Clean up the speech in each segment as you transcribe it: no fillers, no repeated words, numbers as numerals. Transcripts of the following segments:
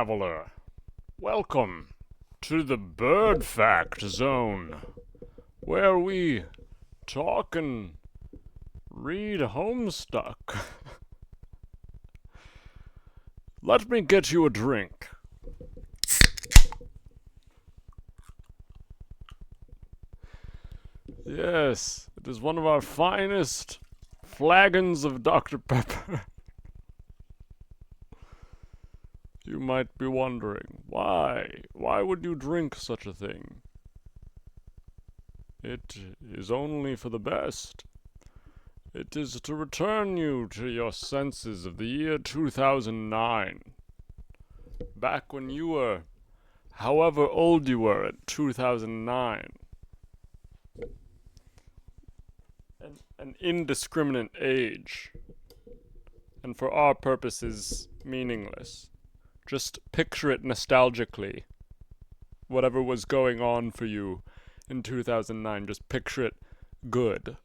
traveler. Welcome to the Bird Fact Zone, where we talk and read Homestuck. Let me get you a drink. Yes, it is one of our finest flagons of Dr. Pepper. You might be wondering, why? Why would you drink such a thing? It is only for the best. It is to return you to your senses of the year 2009. Back when you were, however old you were at 2009. An indiscriminate age. And for our purposes, meaningless. Just picture it nostalgically. Whatever was going on for you in 2009, just picture it good.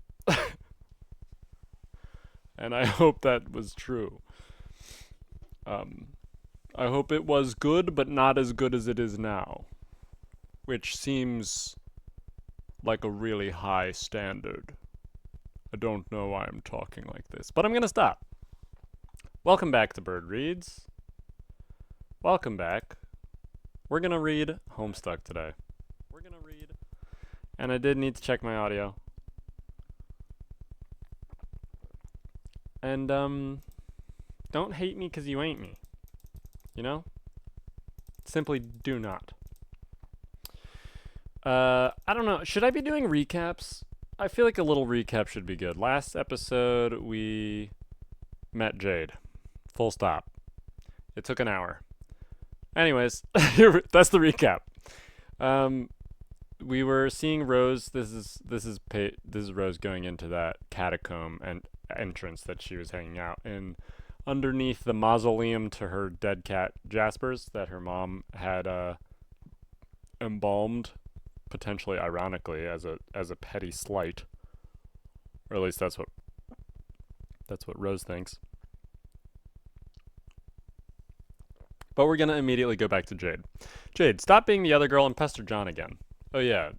And I hope that was true. I hope it was good, but not as good as it is now. Which seems like a really high standard. I don't know why I'm talking like this, but I'm gonna stop. Welcome back to Birdreads. Welcome back. We're gonna read Homestuck today. And I did need to check my audio. And, don't hate me 'cause you ain't me. You know? Simply do not. I don't know. Should I be doing recaps? I feel like a little recap should be good. Last episode, we met Jade. Full stop. It took an hour. Anyways, that's the recap. We were seeing Rose. This is Rose going into that catacomb and entrance that she was hanging out in, underneath the mausoleum to her dead cat Jasper's that her mom had embalmed, potentially ironically as a petty slight, or at least that's what Rose thinks. But we're gonna immediately go back to Jade. Jade, stop being the other girl and pester John again. Oh yeah,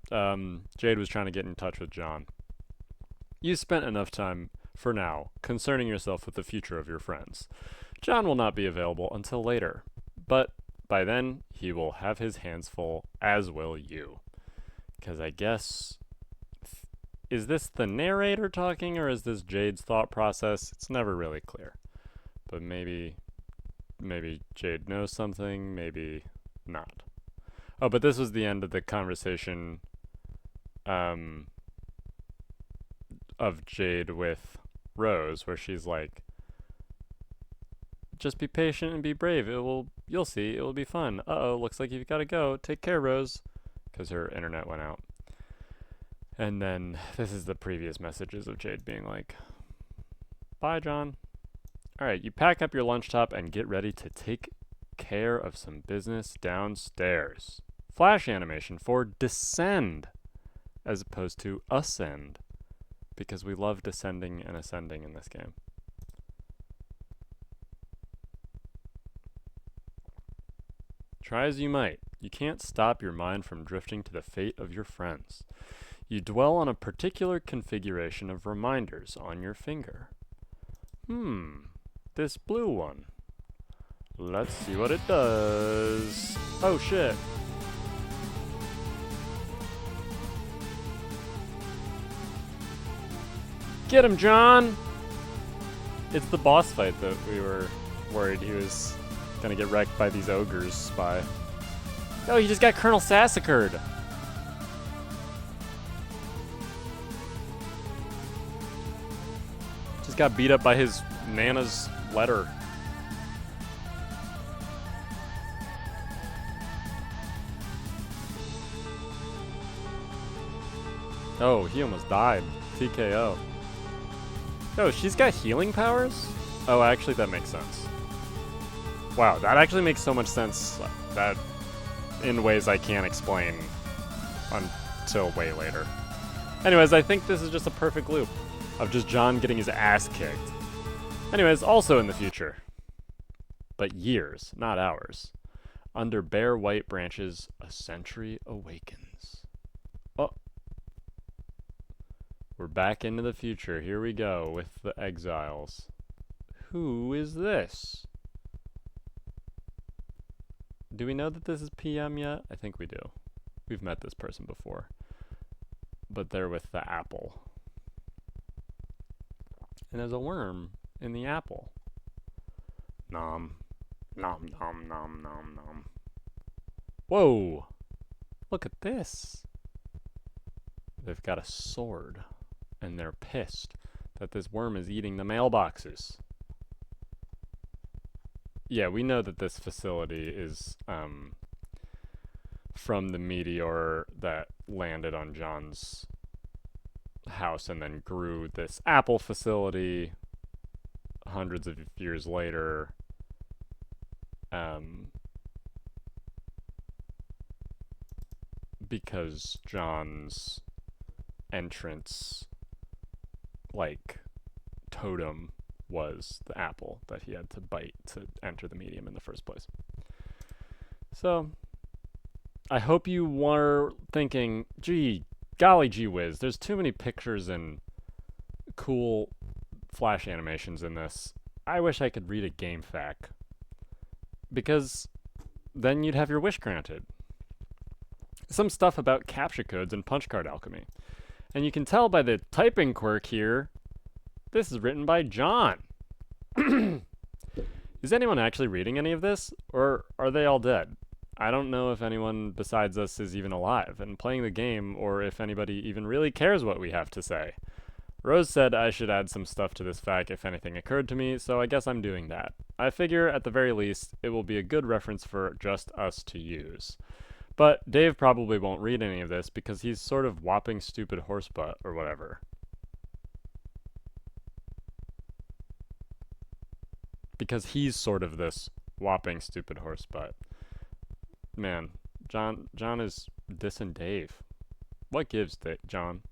Jade was trying to get in touch with John. You spent enough time, for now, concerning yourself with the future of your friends. John will not be available until later, but by then, he will have his hands full, as will you. 'Cause I guess... Is this the narrator talking, or is this Jade's thought process? It's never really clear. But maybe Jade knows something, maybe not. Oh, but this was the end of the conversation of Jade with Rose, where she's like, just be patient and be brave. You'll see, it will be fun. Uh-oh, looks like you've got to go. Take care, Rose. Because her internet went out. And then this is the previous messages of Jade being like, bye, John. Alright, you pack up your lunch top and get ready to take care of some business downstairs. Flash animation for descend as opposed to ascend, because we love descending and ascending in this game. Try as you might, you can't stop your mind from drifting to the fate of your friends. You dwell on a particular configuration of reminders on your finger. This blue one. Let's see what it does. Oh shit. Get him, John! It's the boss fight that we were worried he was gonna get wrecked by these ogres by. Oh, he just got Colonel Sassacred! Just got beat up by his Nana's letter. Oh, he almost died. TKO. Oh, she's got healing powers? Oh, actually that makes sense. Wow, that actually makes so much sense that in ways I can't explain until way later. Anyways, I think this is just a perfect loop of just John getting his ass kicked. Anyways, also in the future, but years, not hours, Under bare white branches, a sentry awakens. Oh, we're back into the future. Here we go with the exiles. Who is this? Do we know that this is PM yet? I think we do. We've met this person before. But they're with the apple. And there's a worm in the apple. Nom. Nom, nom, nom, nom, nom. Whoa! Look at this. They've got a sword. And they're pissed that this worm is eating the mailboxes. Yeah, we know that this facility is from the meteor that landed on John's house and then grew this apple facility hundreds of years later. Because John's entrance, like, totem was the apple that he had to bite to enter the medium in the first place. So, I hope you were thinking, golly gee whiz, there's too many pictures and cool flash animations in this. I wish I could read a game fact. Because then you'd have your wish granted. Some stuff about captcha codes and punch card alchemy. And you can tell by the typing quirk here, this is written by John. Is anyone actually reading any of this? Or are they all dead? I don't know if anyone besides us is even alive and playing the game, or if anybody even really cares what we have to say. Rose said I should add some stuff to this fact if anything occurred to me, so I guess I'm doing that. I figure, at the very least, it will be a good reference for just us to use. But Dave probably won't read any of this because he's sort of whopping stupid horsebutt or whatever. Because he's sort of this whopping stupid horsebutt. Man, John is dissing Dave. What gives, John?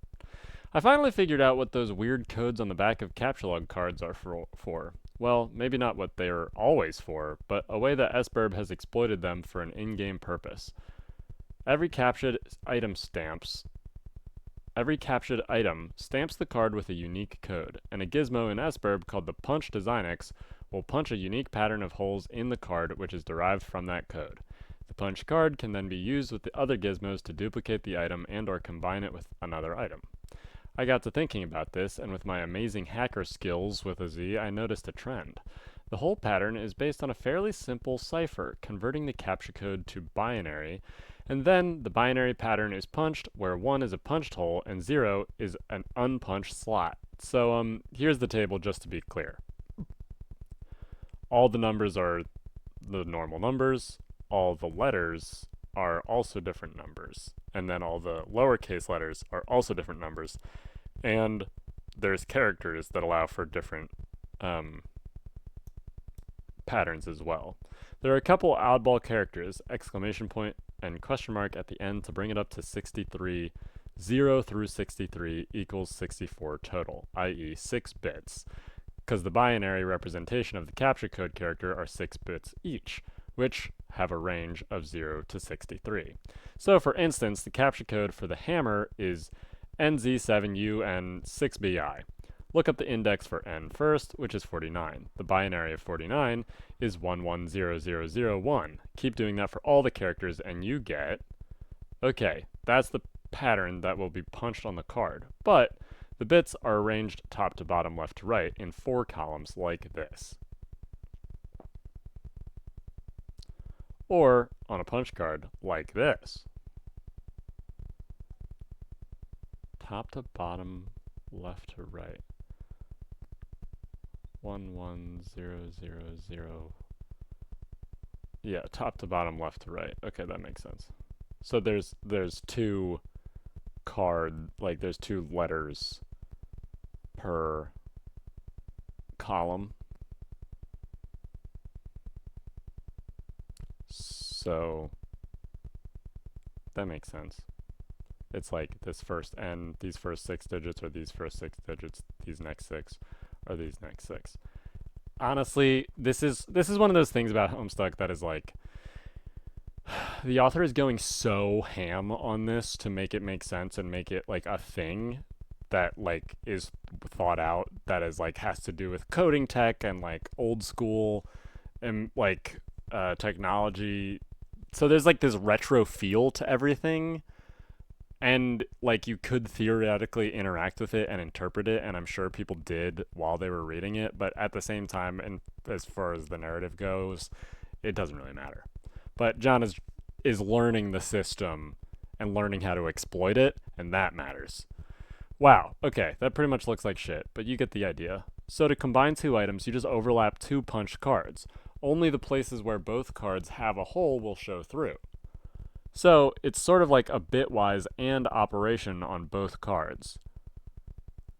I finally figured out what those weird codes on the back of captcha log cards are for. Well, maybe not what they're always for, but a way that SBurb has exploited them for an in-game purpose. Every captured item stamps the card with a unique code, and a gizmo in SBurb called the Punch DesignX will punch a unique pattern of holes in the card which is derived from that code. The punch card can then be used with the other gizmos to duplicate the item and or combine it with another item. I got to thinking about this, and with my amazing hacker skills with a Z, I noticed a trend. The whole pattern is based on a fairly simple cipher, converting the captcha code to binary, and then the binary pattern is punched, where 1 is a punched hole and 0 is an unpunched slot. So, here's the table just to be clear. All the numbers are the normal numbers, all the letters are also different numbers, and then all the lowercase letters are also different numbers, and there's characters that allow for different patterns as well. There are a couple oddball characters, exclamation point and question mark at the end to bring it up to 63. 0 through 63 equals 64 total, i.e. 6 bits, because the binary representation of the captcha code character are 6 bits each, which have a range of 0 to 63. So for instance, the captcha code for the hammer is NZ7UN6BI. Look up the index for N first, which is 49. The binary of 49 is 110001. Keep doing that for all the characters and you get... Okay, that's the pattern that will be punched on the card, but the bits are arranged top to bottom, left to right in 4 columns like this. Or on a punch card like this. Top to bottom, left to right. 11000. Yeah, top to bottom, left to right. Okay, that makes sense. So there's 2 there's 2 letters per column. So that makes sense. It's like this first N, these first 6 digits are these first 6 digits, these next 6 are these next 6. Honestly, this is one of those things about Homestuck that is like, the author is going so ham on this to make it make sense and make it like a thing that like is thought out, that is like has to do with coding tech and like old school and like technology. So there's like this retro feel to everything, and like you could theoretically interact with it and interpret it, and I'm sure people did while they were reading it, but at the same time, and as far as the narrative goes, it doesn't really matter. But John is learning the system and learning how to exploit it, and that matters. Wow, okay, that pretty much looks like shit, but you get the idea. So to combine two items, you just overlap two punched cards. Only the places where both cards have a hole will show through. So it's sort of like a bitwise and operation on both cards.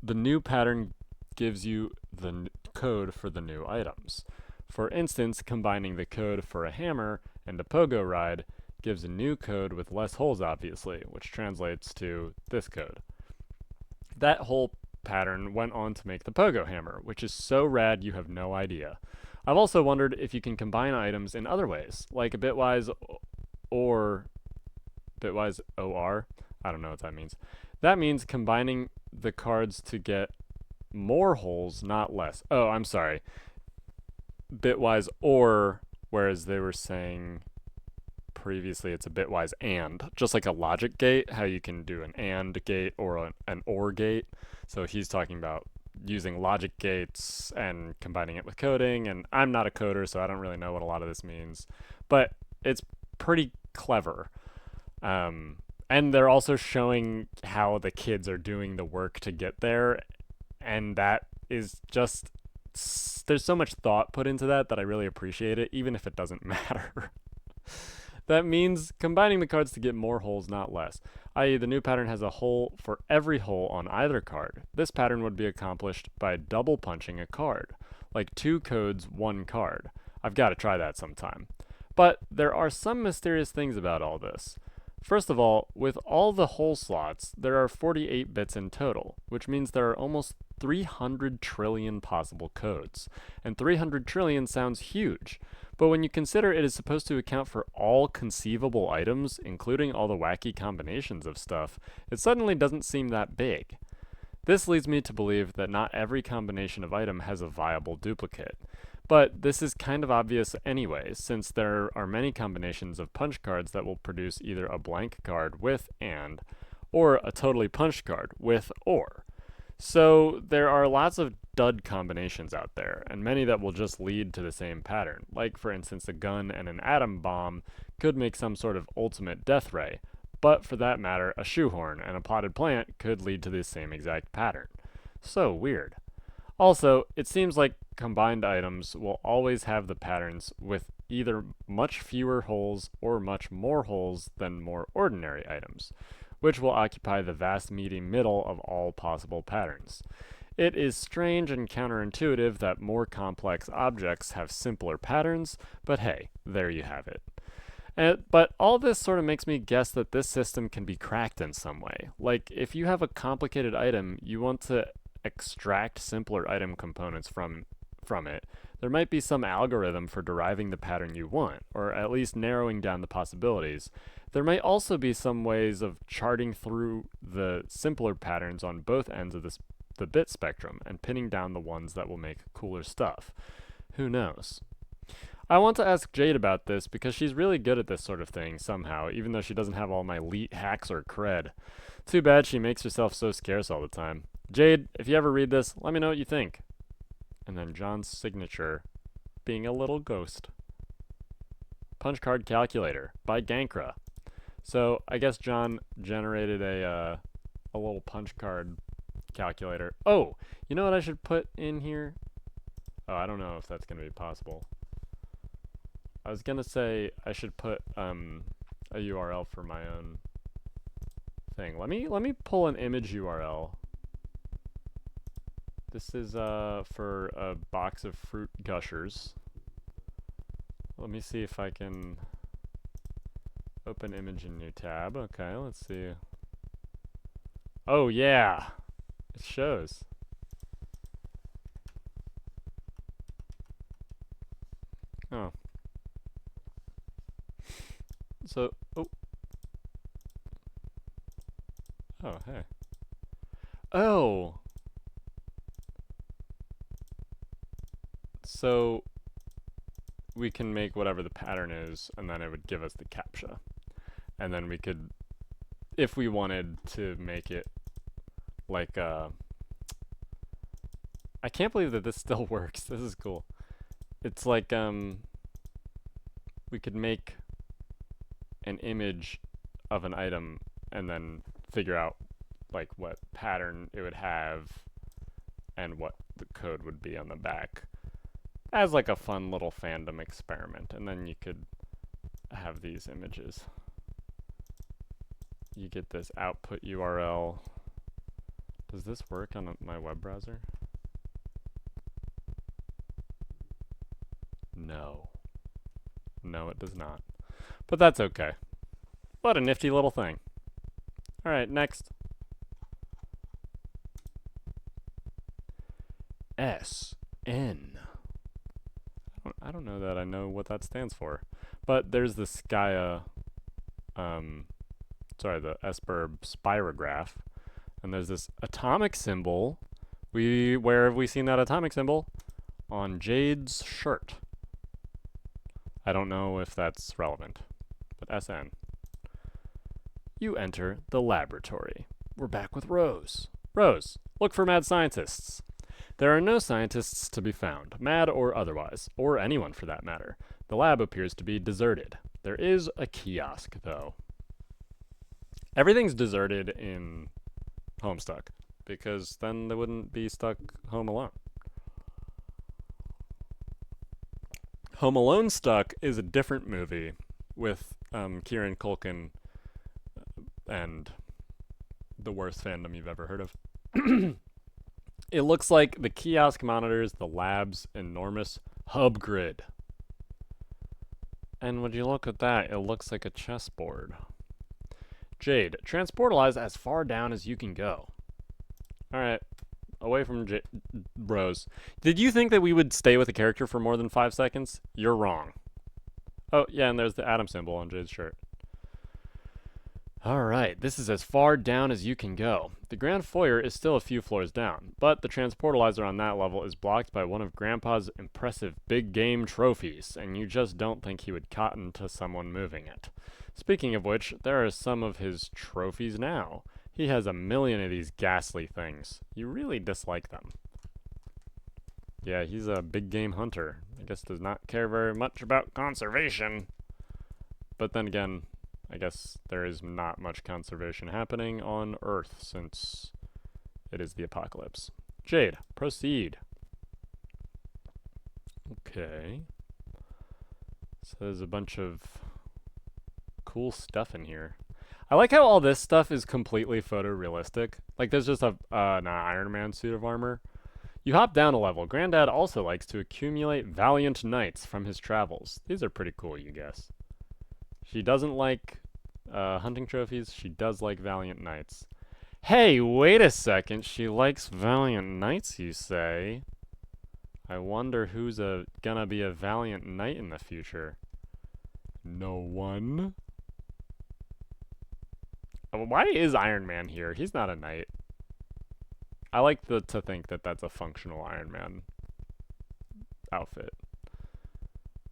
The new pattern gives you the code for the new items. For instance, combining the code for a hammer and a pogo ride gives a new code with less holes, obviously, which translates to this code. That whole pattern went on to make the pogo hammer, which is so rad you have no idea. I've also wondered if you can combine items in other ways, like a bitwise or bitwise OR. I don't know what that means. That means combining the cards to get more holes, not less. Oh, I'm sorry. Bitwise OR, whereas they were saying previously it's a bitwise AND, just like a logic gate, how you can do an AND gate or an OR gate. So he's talking about using logic gates and combining it with coding, and I'm not a coder, so I don't really know what a lot of this means, but it's pretty clever. And they're also showing how the kids are doing the work to get there, and that is just, there's so much thought put into that that I really appreciate it, even if it doesn't matter. That means combining the cards to get more holes, not less, i.e. the new pattern has a hole for every hole on either card. This pattern would be accomplished by double punching a card, like 2 codes, 1 card. I've got to try that sometime. But there are some mysterious things about all this. First of all, with all the hole slots, there are 48 bits in total, which means there are almost 300 trillion possible codes. And 300 trillion sounds huge, but when you consider it is supposed to account for all conceivable items, including all the wacky combinations of stuff, it suddenly doesn't seem that big. This leads me to believe that not every combination of item has a viable duplicate. But this is kind of obvious anyway, since there are many combinations of punch cards that will produce either a blank card with AND, or a totally punched card with OR. So there are lots of dud combinations out there, and many that will just lead to the same pattern. Like, for instance, a gun and an atom bomb could make some sort of ultimate death ray, but for that matter, a shoehorn and a potted plant could lead to the same exact pattern. So weird. Also, it seems like combined items will always have the patterns with either much fewer holes or much more holes than more ordinary items, which will occupy the vast meaty middle of all possible patterns. It is strange and counterintuitive that more complex objects have simpler patterns, but hey, there you have it. But all this sort of makes me guess that this system can be cracked in some way. Like, if you have a complicated item, you want to extract simpler item components from it, there might be some algorithm for deriving the pattern you want, or at least narrowing down the possibilities. There might also be some ways of charting through the simpler patterns on both ends of the bit spectrum and pinning down the ones that will make cooler stuff. Who knows? I want to ask Jade about this because she's really good at this sort of thing somehow, even though she doesn't have all my elite hacks or cred. Too bad she makes herself so scarce all the time. Jade, if you ever read this, let me know what you think. And then John's signature, being a little ghost. Punch Card Calculator by Gankra. So I guess John generated a little punch card calculator. Oh, you know what I should put in here? Oh, I don't know if that's going to be possible. I was going to say I should put a URL for my own thing. Let me pull an image URL. This is for a box of fruit gushers. Let me see if I can open image in new tab. Okay, let's see. Oh yeah, it shows. Oh. So, oh, oh, hey. Oh, so we can make whatever the pattern is, and then it would give us the CAPTCHA. And then we could, if we wanted to make it like I can't believe that this still works. This is cool. It's like we could make an image of an item and then figure out like what pattern it would have and what the code would be on the back as like a fun little fandom experiment. And then you could have these images. You get this output URL. Does this work on my web browser? No. No, it does not. But that's okay. What a nifty little thing. Alright, next. SN. I don't know that I know what that stands for. But there's the Skya, the S-Burb spirograph. And there's this atomic symbol. Where have we seen that atomic symbol? On Jade's shirt. I don't know if that's relevant, but SN. You enter the laboratory. We're back with Rose. Rose, look for mad scientists. There are no scientists to be found, mad or otherwise, or anyone for that matter. The lab appears to be deserted. There is a kiosk, though. Everything's deserted in Homestuck, because then they wouldn't be stuck home alone. Home Alone Stuck is a different movie with Kieran Culkin and the worst fandom you've ever heard of. It looks like the kiosk monitors the lab's enormous hub grid. And when you look at that, it looks like a chessboard. Jade, transportalize as far down as you can go. Alright, away from Rose. Did you think that we would stay with a character for more than 5 seconds? You're wrong. Oh, yeah, and there's the atom symbol on Jade's shirt. Alright, this is as far down as you can go. The grand foyer is still a few floors down, but the transportalizer on that level is blocked by one of Grandpa's impressive big game trophies, and you just don't think he would cotton to someone moving it. Speaking of which, there are some of his trophies now. He has a million of these ghastly things. You really dislike them. Yeah, he's a big game hunter. I guess does not care very much about conservation. But then again, I guess there is not much conservation happening on Earth since it is the apocalypse. Jade, proceed. Okay. So there's a bunch of cool stuff in here. I like how all this stuff is completely photorealistic. Like there's just an Iron Man suit of armor. You hop down a level. Granddad also likes to accumulate valiant knights from his travels. These are pretty cool, you guess. She doesn't like hunting trophies. She does like valiant knights. Hey, wait a second. She likes valiant knights, you say? I wonder who's gonna be a valiant knight in the future. No one? Why is Iron Man here? He's not a knight. I like to think that that's a functional Iron Man outfit.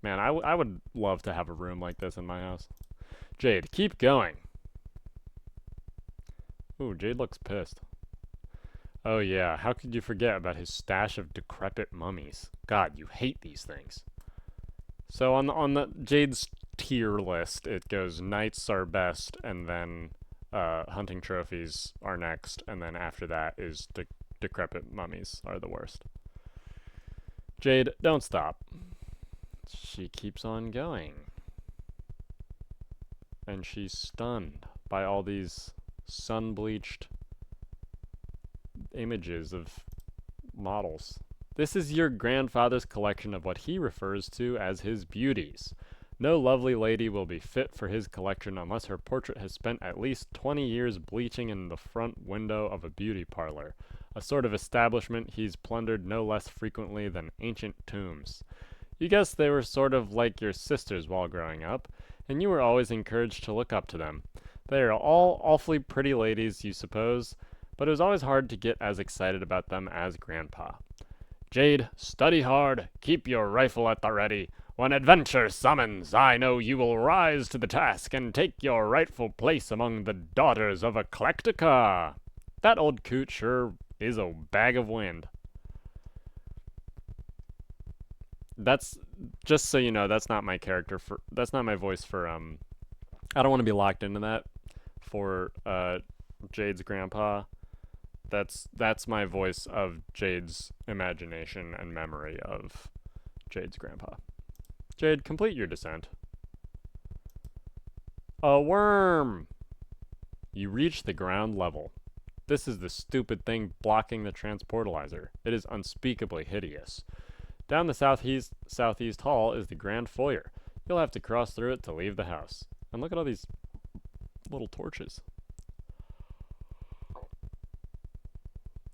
Man, I would love to have a room like this in my house. Jade, keep going. Ooh, Jade looks pissed. Oh yeah, how could you forget about his stash of decrepit mummies? God, you hate these things. So on the Jade's tier list, it goes knights are best, and then hunting trophies are next, and then after that is decrepit mummies are the worst. Jade, don't stop. She keeps on going. And she's stunned by all these sun-bleached images of models. This is your grandfather's collection of what he refers to as his beauties. No lovely lady will be fit for his collection unless her portrait has spent at least 20 years bleaching in the front window of a beauty parlor, a sort of establishment he's plundered no less frequently than ancient tombs. You guess they were sort of like your sisters while growing up, and you were always encouraged to look up to them. They are all awfully pretty ladies, you suppose, but it was always hard to get as excited about them as Grandpa. Jade, study hard, keep your rifle at the ready. When adventure summons, I know you will rise to the task and take your rightful place among the daughters of Eclectica. That old coot sure is a bag of wind. That's, just so you know, that's not my character for, that's not my voice for, I don't want to be locked into that for, Jade's grandpa. That's my voice of Jade's imagination and memory of Jade's grandpa. Jade, complete your descent. A worm! You reach the ground level. This is the stupid thing blocking the transportalizer. It is unspeakably hideous. Down the southeast hall is the grand foyer. You'll have to cross through it to leave the house. And look at all these little torches.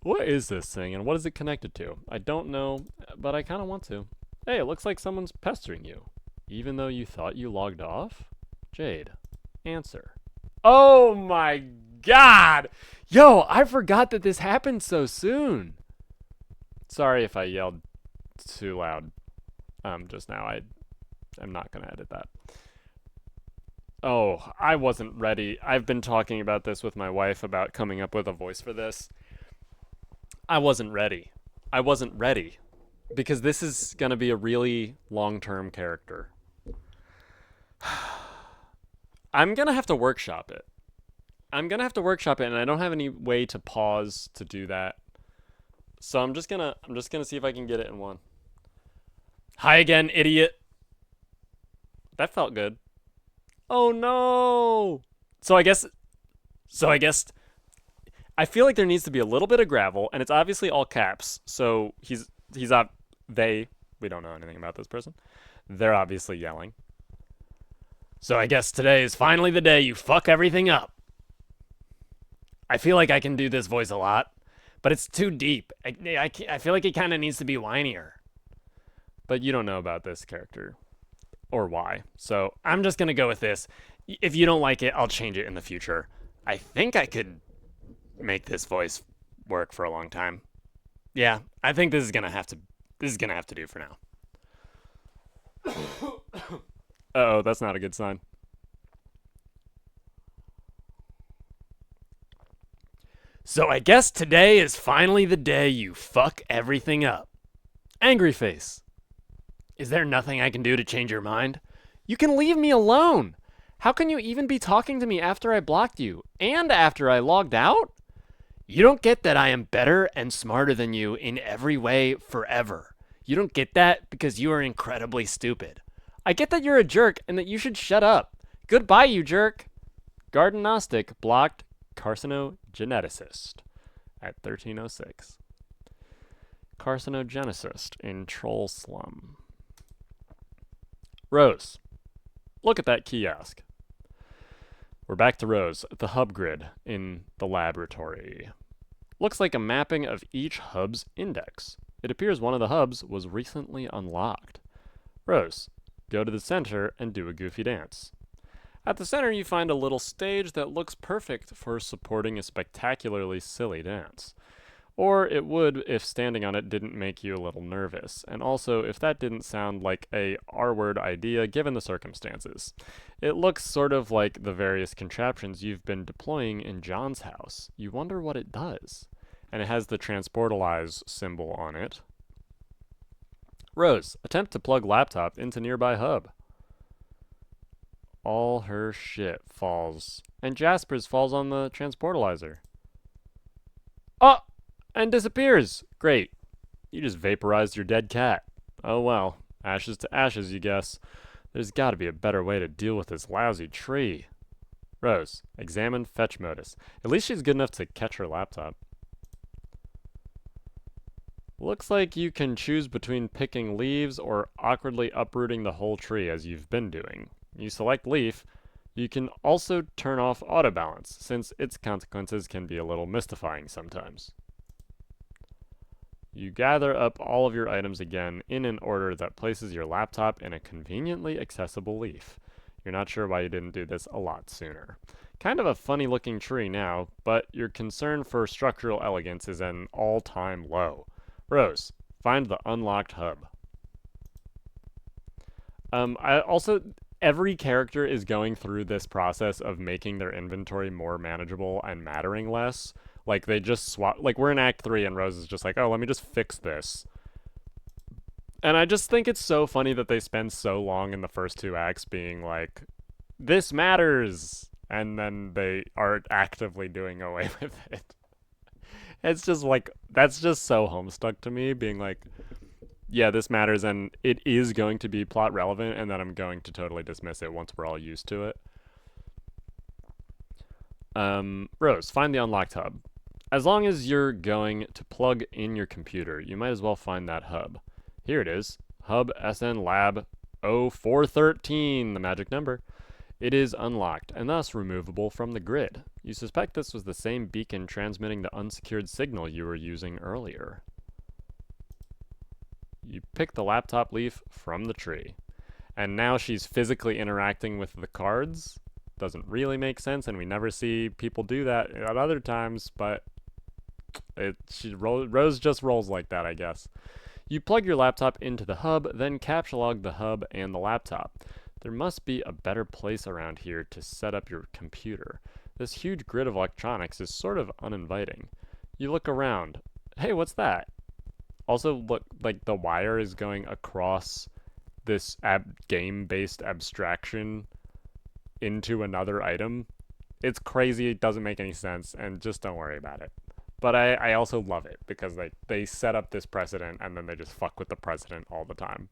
What is this thing, and what is it connected to? I don't know, but I kind of want to. Hey, it looks like someone's pestering you. Even though you thought you logged off? Jade, answer. Oh my god! Yo, I forgot that this happened so soon. Sorry if I yelled too loud just now. I'm not going to edit that. Oh, I wasn't ready. I've been talking about this with my wife about coming up with a voice for this. I wasn't ready. Because this is going to be a really long-term character. I'm going to have to workshop it. And I don't have any way to pause to do that. So I'm just going to see if I can get it in one. Hi again, idiot. That felt good. Oh no. So I guess I feel like there needs to be a little bit of gravel, and it's obviously all caps. So we don't know anything about this person. They're obviously yelling. So I guess today is finally the day you fuck everything up. I feel like I can do this voice a lot, but it's too deep. I feel like it kind of needs to be whinier. But you don't know about this character or why. So I'm just going to go with this. If you don't like it, I'll change it in the future. I think I could make this voice work for a long time. Yeah, I think this is going to have to do for now. Uh-oh, that's not a good sign. So I guess today is finally the day you fuck everything up. Angry face. Is there nothing I can do to change your mind? You can leave me alone. How can you even be talking to me after I blocked you and after I logged out? You don't get that I am better and smarter than you in every way forever. You don't get that because you are incredibly stupid. I get that you're a jerk and that you should shut up. Goodbye, you jerk. Garden Gnostic blocked carcinogeneticist at 1306. Carcinogenicist in Troll Slum. Rose, look at that kiosk. We're back to Rose at the hub grid in the laboratory. Looks like a mapping of each hub's index. It appears one of the hubs was recently unlocked. Rose, go to the center and do a goofy dance. At the center, you find a little stage that looks perfect for supporting a spectacularly silly dance. Or it would if standing on it didn't make you a little nervous, and also if that didn't sound like a R-word idea given the circumstances. It looks sort of like the various contraptions you've been deploying in John's house. You wonder what it does. And it has the transportalize symbol on it. Rose, attempt to plug laptop into nearby hub. All her shit falls. And Jasper's falls on the transportalizer. Oh! And disappears. Great. You just vaporized your dead cat. Oh well. Ashes to ashes, you guess. There's gotta be a better way to deal with this lousy tree. Rose, examine fetch modus. At least she's good enough to catch her laptop. Looks like you can choose between picking leaves or awkwardly uprooting the whole tree as you've been doing. You select leaf. You can also turn off auto balance, since its consequences can be a little mystifying sometimes. You gather up all of your items again in an order that places your laptop in a conveniently accessible leaf. You're not sure why you didn't do this a lot sooner. Kind of a funny looking tree now, but your concern for structural elegance is at an all-time low. Rose, find the unlocked hub. I also every character is going through this process of making their inventory more manageable and mattering less. Like they just swap. Like we're in Act 3 and Rose is just like, oh, let me just fix this. And I just think it's so funny that they spend so long in the first two acts being like, this matters, and then they are actively doing away with it. It's just like that's just so Homestuck to me, being like, yeah, this matters and it is going to be plot relevant, and then I'm going to totally dismiss it once we're all used to it. Rose, find the unlocked hub. As long as you're going to plug in your computer, you might as well find that hub. Here it is. Hub SN Lab 0413, the magic number. It is unlocked and thus removable from the grid. You suspect this was the same beacon transmitting the unsecured signal you were using earlier. You pick the laptop leaf from the tree. And now she's physically interacting with the cards. Doesn't really make sense, and we never see people do that at other times, but Rose just rolls like that, I guess. You plug your laptop into the hub, then captcha-log the hub and the laptop. There must be a better place around here to set up your computer. This huge grid of electronics is sort of uninviting. You look around. Hey, what's that? Also, look, like the wire is going across this game-based abstraction into another item. It's crazy, it doesn't make any sense, and just don't worry about it. But I also love it, because they set up this precedent, and then they just fuck with the precedent all the time.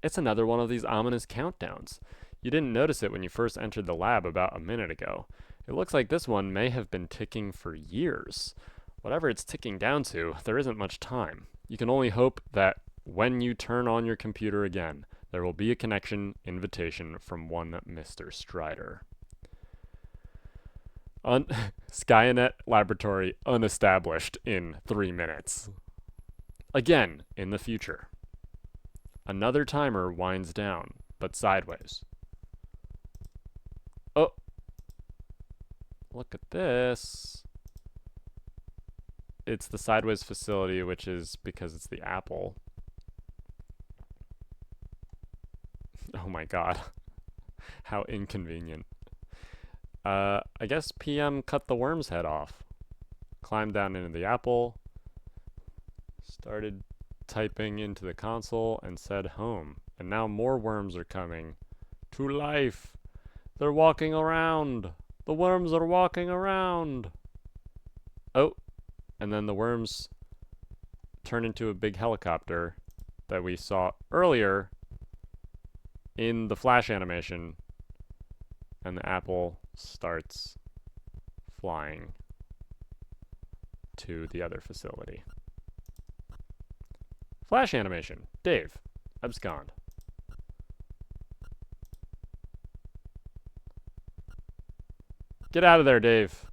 It's another one of these ominous countdowns. You didn't notice it when you first entered the lab about a minute ago. It looks like this one may have been ticking for years. Whatever it's ticking down to, there isn't much time. You can only hope that when you turn on your computer again, there will be a connection invitation from one Mr. Strider. Skynet Laboratory unestablished in 3 minutes. Again, in the future. Another timer winds down, but sideways. Oh! Look at this. It's the sideways facility, which is because it's the apple. Oh my god. How inconvenient. I guess PM cut the worm's head off. Climbed down into the apple. Started typing into the console and said home. And now more worms are coming. To life. They're walking around. The worms are walking around. Oh. And then the worms turn into a big helicopter that we saw earlier in the flash animation, and the apple starts flying to the other facility. Flash animation. Dave. Abscond. Get out of there, Dave.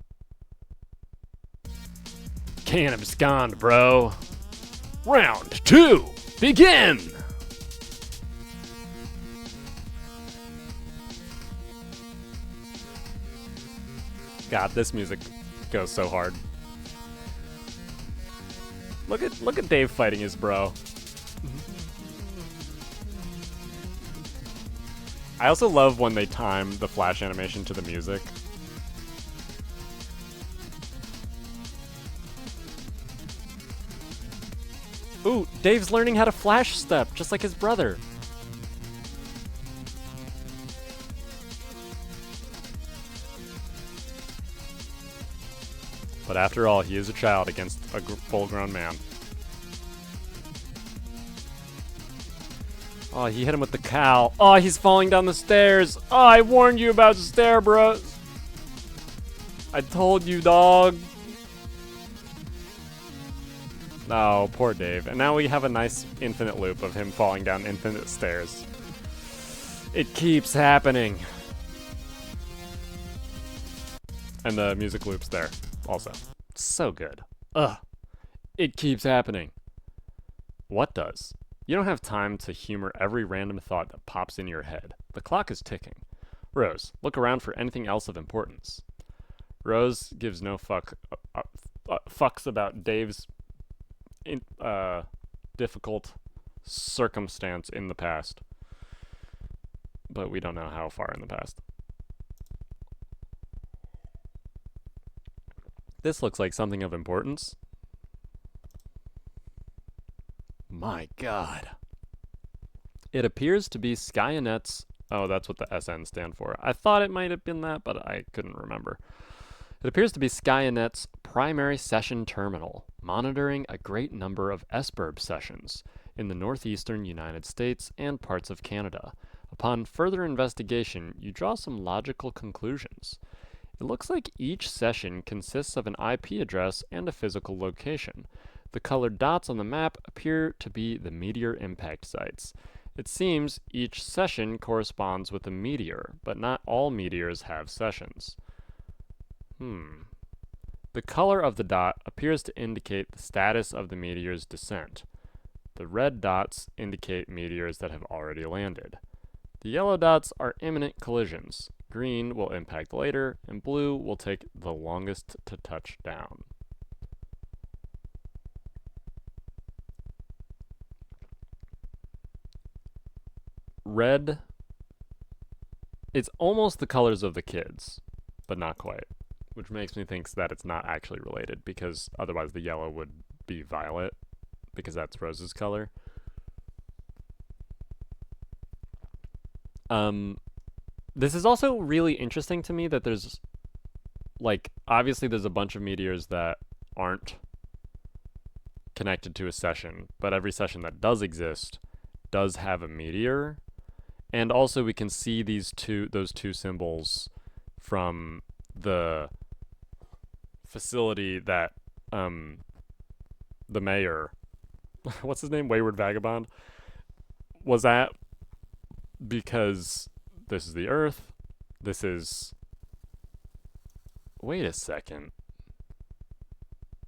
Can't abscond, bro. Round 2. Begin! God, this music goes so hard. Look at Dave fighting his bro. I also love when they time the flash animation to the music. Ooh, Dave's learning how to flash step, just like his brother. But after all, he is a child against a full-grown man. Oh, he hit him with the cow. Oh, he's falling down the stairs. Oh, I warned you about the stair, bros. I told you, dog. Oh, poor Dave. And now we have a nice infinite loop of him falling down infinite stairs. It keeps happening. And the music loops there also. So good. Ugh. It keeps happening. What does? You don't have time to humor every random thought that pops in your head. The clock is ticking. Rose, look around for anything else of importance. Rose gives no fucks about Dave's difficult circumstance in the past. But we don't know how far in the past. This looks like something of importance. My God. It appears to be Skynet's... Oh, that's what the SN stand for. I thought it might have been that, but I couldn't remember. It appears to be Skynet's primary session terminal, monitoring a great number of SBIRB sessions in the northeastern United States and parts of Canada. Upon further investigation, you draw some logical conclusions. It looks like each session consists of an IP address and a physical location. The colored dots on the map appear to be the meteor impact sites. It seems each session corresponds with a meteor, but not all meteors have sessions. The color of the dot appears to indicate the status of the meteor's descent. The red dots indicate meteors that have already landed. The yellow dots are imminent collisions. Green will impact later, and blue will take the longest to touch down. Red, it's almost the colors of the kids, but not quite, which makes me think that it's not actually related, because otherwise the yellow would be violet, because that's Rose's color. This is also really interesting to me that there's, like, obviously there's a bunch of meteors that aren't connected to a session, but every session that does exist does have a meteor. And also we can see those two symbols from the facility that the mayor, what's his name, Wayward Vagabond, was at, because this is the Earth, this is, wait a second,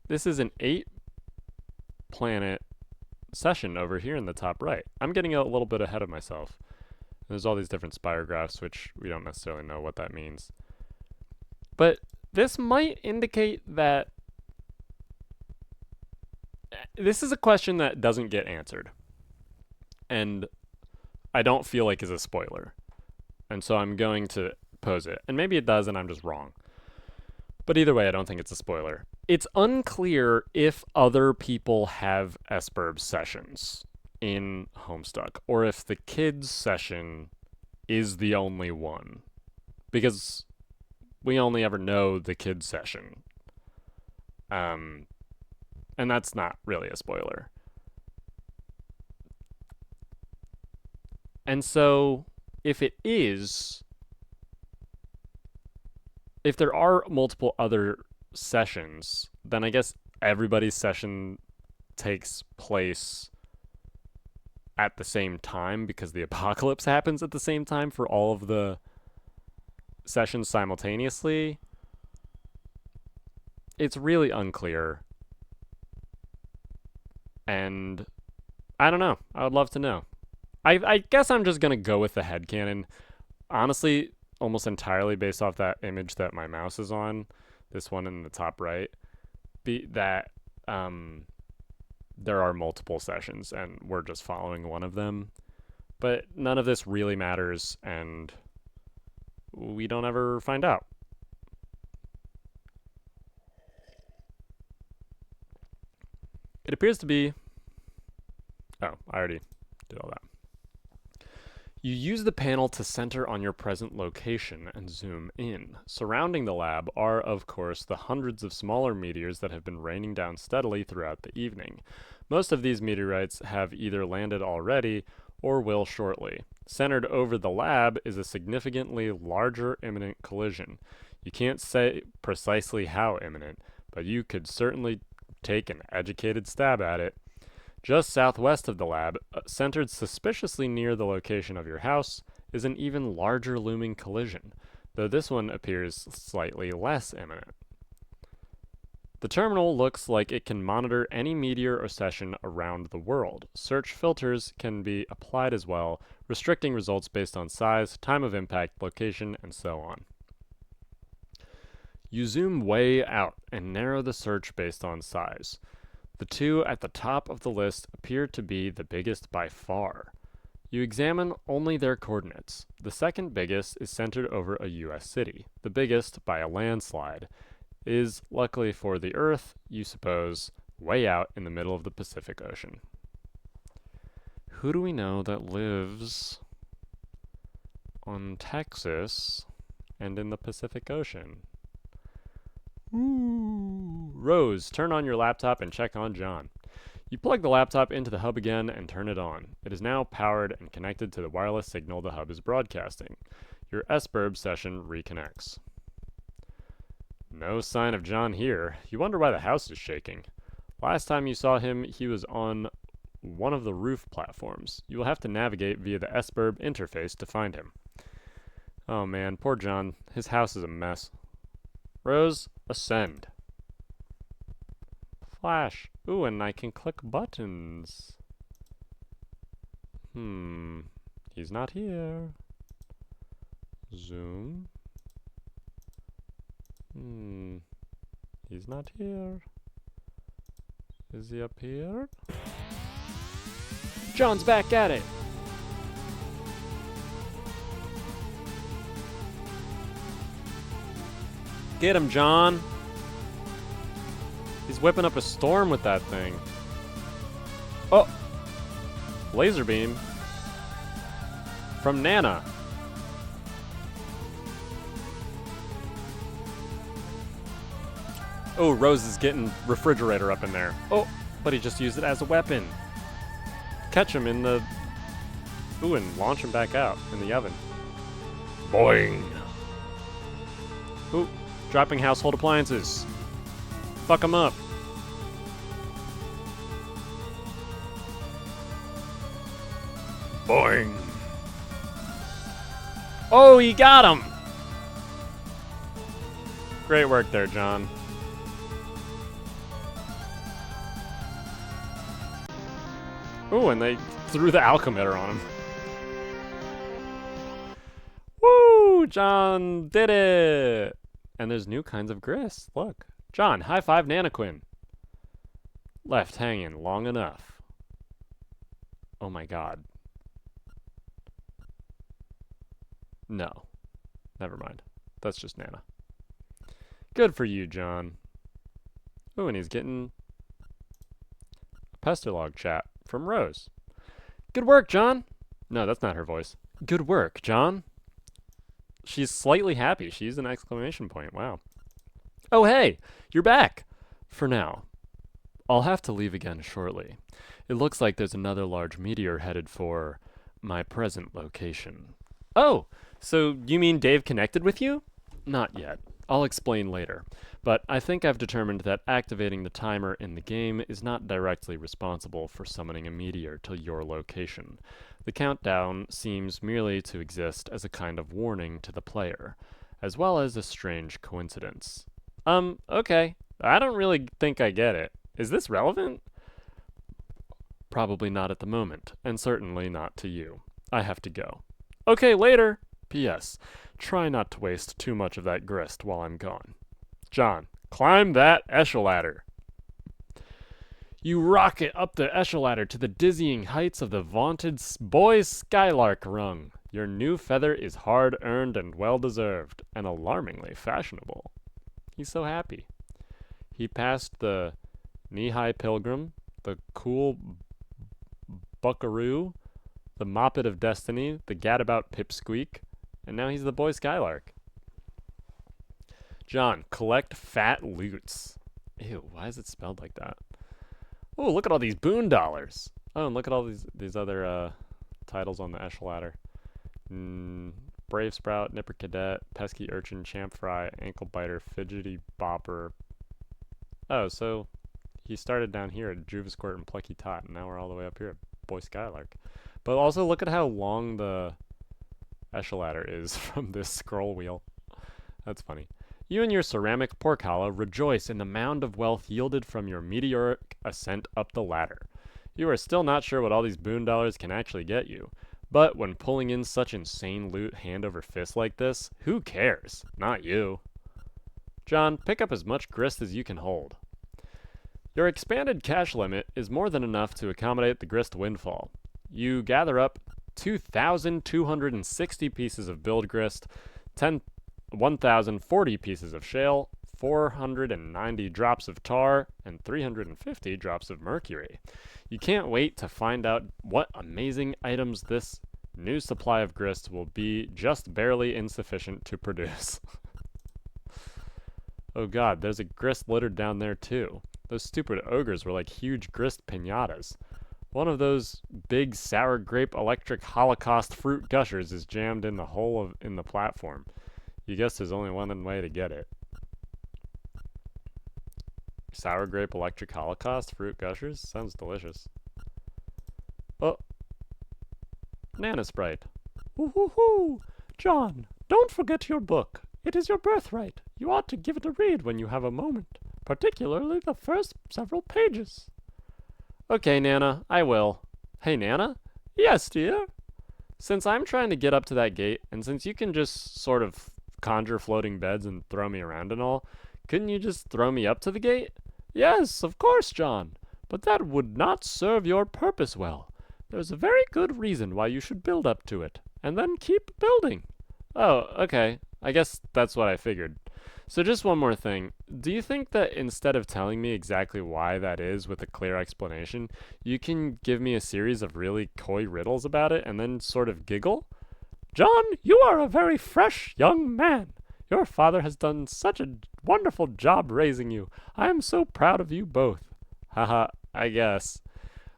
this is an 8-planet session over here in the top right. I'm getting a little bit ahead of myself. There's all these different spirographs, which we don't necessarily know what that means. But this might indicate that this is a question that doesn't get answered. And I don't feel like is a spoiler. And so I'm going to pose it. And maybe it does and I'm just wrong. But either way, I don't think it's a spoiler. It's unclear if other people have SBIRB sessions in Homestuck, or if the kids session is the only one, because we only ever know the kids session, and that's not really a spoiler. And so if there are multiple other sessions, then I guess everybody's session takes place at the same time, because the apocalypse happens at the same time for all of the sessions simultaneously. It's really unclear. And I don't know. I would love to know. I guess I'm just going to go with the headcanon. Honestly, almost entirely based off that image that my mouse is on, this one in the top right, there are multiple sessions, and we're just following one of them. But none of this really matters, and we don't ever find out. It appears to be... Oh, I already did all that. You use the panel to center on your present location and zoom in. Surrounding the lab are, of course, the hundreds of smaller meteors that have been raining down steadily throughout the evening. Most of these meteorites have either landed already or will shortly. Centered over the lab is a significantly larger imminent collision. You can't say precisely how imminent, but you could certainly take an educated stab at it. Just southwest of the lab, centered suspiciously near the location of your house, is an even larger looming collision, though this one appears slightly less imminent. The terminal looks like it can monitor any meteor or session around the world. Search filters can be applied as well, restricting results based on size, time of impact, location, and so on. You zoom way out and narrow the search based on size. The two at the top of the list appear to be the biggest by far. You examine only their coordinates. The second biggest is centered over a US city. The biggest, by a landslide, is, luckily for the Earth, you suppose, way out in the middle of the Pacific Ocean. Who do we know that lives on Texas and in the Pacific Ocean? Ooh. Rose, turn on your laptop and check on John. You plug the laptop into the hub again and turn it on. It is now powered and connected to the wireless signal the hub is broadcasting. Your SBurb session reconnects. No sign of John here. You wonder why the house is shaking. Last time you saw him, he was on one of the roof platforms. You will have to navigate via the SBurb interface to find him. Oh man, poor John. His house is a mess. Rose, ascend. Flash. Ooh, and I can click buttons. He's not here. Zoom. He's not here. Is he up here? John's back at it! Get him, John! He's whipping up a storm with that thing. Oh! Laser beam. From Nana. Oh, Rose is getting refrigerator up in there. Oh, but he just used it as a weapon. Catch him in the... Ooh, and launch him back out in the oven. Boing! Ooh, dropping household appliances. Fuck him up. Boing! Oh, he got him! Great work there, John. Ooh, and they threw the alchemitter on him. Woo! John did it! And there's new kinds of grist. Look. John, high five Nanaquin. Left hanging long enough. Oh my god. No. Never mind. That's just Nana. Good for you, John. Ooh, and he's getting a Pestalog chat from Rose. Good work, John. No, that's not her voice. Good work, John. She's slightly happy. She's an exclamation point. Wow. Oh, hey, you're back. For now. I'll have to leave again shortly. It looks like there's another large meteor headed for my present location. Oh, so you mean Dave connected with you? Not yet. I'll explain later. But I think I've determined that activating the timer in the game is not directly responsible for summoning a meteor to your location. The countdown seems merely to exist as a kind of warning to the player, as well as a strange coincidence. Okay. I don't really think I get it. Is this relevant? Probably not at the moment, and certainly not to you. I have to go. Okay, later! P.S. Try not to waste too much of that grist while I'm gone. John, climb that echelon. You rocket up the echelon to the dizzying heights of the vaunted boy's skylark rung. Your new feather is hard-earned and well-deserved, and alarmingly fashionable. He's so happy. He passed the knee-high pilgrim, the cool buckaroo, the moppet of destiny, the gadabout pipsqueak, and now he's the boy skylark. John, collect fat loots. Ew, why is it spelled like that? Oh, look at all these boon dollars. Oh, and look at all these other titles on the echelon. Brave Sprout, Nipper Cadet, Pesky Urchin, Champ Fry, Ankle Biter, Fidgety Bopper. Oh, so he started down here at Juvasquirt and Plucky Tot, and now we're all the way up here at Boy Skylark. But also look at how long the echelon is from this scroll wheel. That's funny. You and your ceramic porkala rejoice in the mound of wealth yielded from your meteoric ascent up the ladder. You are still not sure what all these boon dollars can actually get you, but when pulling in such insane loot hand over fist like this, who cares? Not you. John, pick up as much grist as you can hold. Your expanded cash limit is more than enough to accommodate the grist windfall. You gather up 2,260 pieces of build grist, 1,040 pieces of shale, 490 drops of tar, and 350 drops of mercury. You can't wait to find out what amazing items this new supply of grist will be just barely insufficient to produce. Oh god, there's a grist littered down there too. Those stupid ogres were like huge grist piñatas. One of those big sour grape electric holocaust fruit gushers is jammed in the hole in the platform. You guess there's only one way to get it. Sour grape electric holocaust fruit gushers? Sounds delicious. Oh. Nana Sprite. Woo-hoo-hoo! John, don't forget your book. It is your birthright. You ought to give it a read when you have a moment, particularly the first several pages. Okay, Nana, I will. Hey, Nana? Yes, dear? Since I'm trying to get up to that gate, and since you can just sort of conjure floating beds and throw me around and all, couldn't you just throw me up to the gate? Yes, of course, John, but that would not serve your purpose well. There's a very good reason why you should build up to it, and then keep building. Oh, okay. I guess that's what I figured. So just one more thing. Do you think that instead of telling me exactly why that is with a clear explanation, you can give me a series of really coy riddles about it and then sort of giggle? John, you are a very fresh young man. Your father has done such a wonderful job raising you. I am so proud of you both. Haha, I guess.